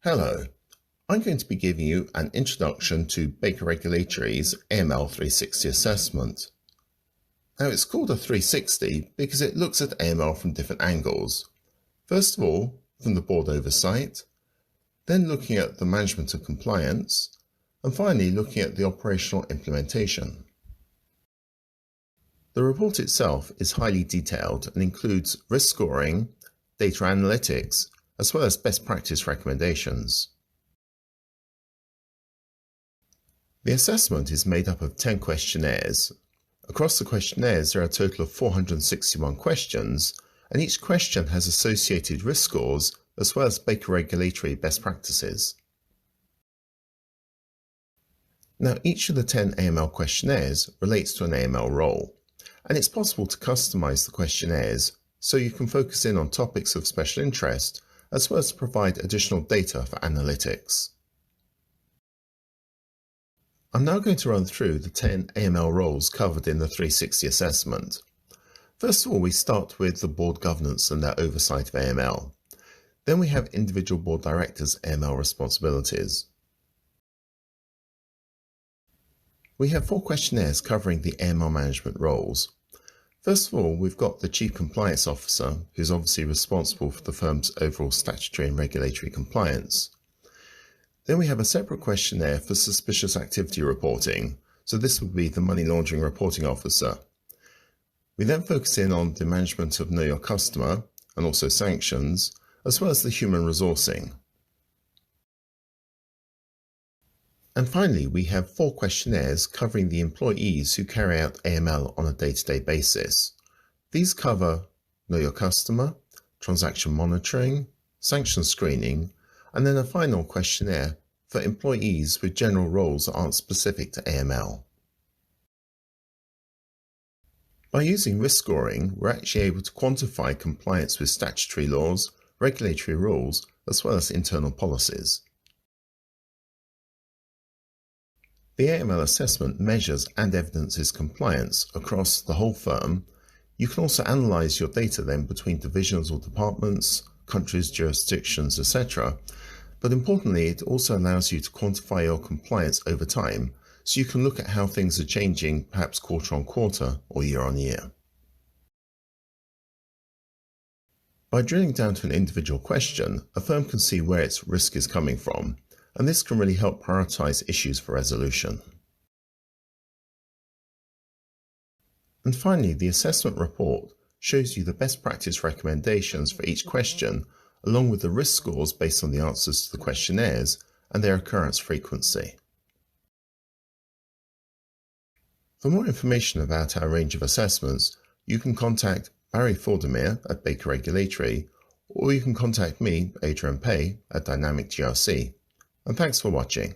Hello, I'm going to be giving you an introduction to Baker Regulatory's AML 360 assessment. Now it's called a 360 because it looks at AML from different angles. First of all, from the board oversight, then looking at the management of compliance, and finally looking at the operational implementation. The report itself is highly detailed and includes risk scoring, data analytics, as well as best practice recommendations. The assessment is made up of 10 questionnaires. Across the questionnaires, there are a total of 461 questions, and each question has associated risk scores as well as Baker Regulatory best practices. Now, each of the 10 AML questionnaires relates to an AML role, and it's possible to customize the questionnaires so you can focus in on topics of special interest as well as to provide additional data for analytics. I'm now going to run through the 10 AML roles covered in the 360 assessment. First of all, we start with the board governance and their oversight of AML. Then we have individual board directors' AML responsibilities. We have 4 questionnaires covering the AML management roles. First of all, we've got the Chief Compliance Officer, who's obviously responsible for the firm's overall statutory and regulatory compliance. Then we have a separate questionnaire for suspicious activity reporting, so this would be the Money Laundering Reporting Officer. We then focus in on the management of Know Your Customer and also sanctions, as well as the human resourcing. And finally, we have 4 questionnaires covering the employees who carry out AML on a day-to-day basis. These cover Know Your Customer, transaction monitoring, sanction screening, and then a final questionnaire for employees with general roles that aren't specific to AML. By using risk scoring, we're actually able to quantify compliance with statutory laws, regulatory rules, as well as internal policies. The AML assessment measures and evidences compliance across the whole firm. You can also analyse your data then between divisions or departments, countries, jurisdictions, etc. But importantly, it also allows you to quantify your compliance over time, so you can look at how things are changing perhaps quarter on quarter or year on year. By drilling down to an individual question, a firm can see where its risk is coming from, and this can really help prioritise issues for resolution. And finally, the assessment report shows you the best practice recommendations for each question, along with the risk scores based on the answers to the questionnaires and their occurrence frequency. For more information about our range of assessments, you can contact Barry Fordermere at Baker Regulatory, or you can contact me, Adrian Pay, at Dynamic GRC. And thanks for watching.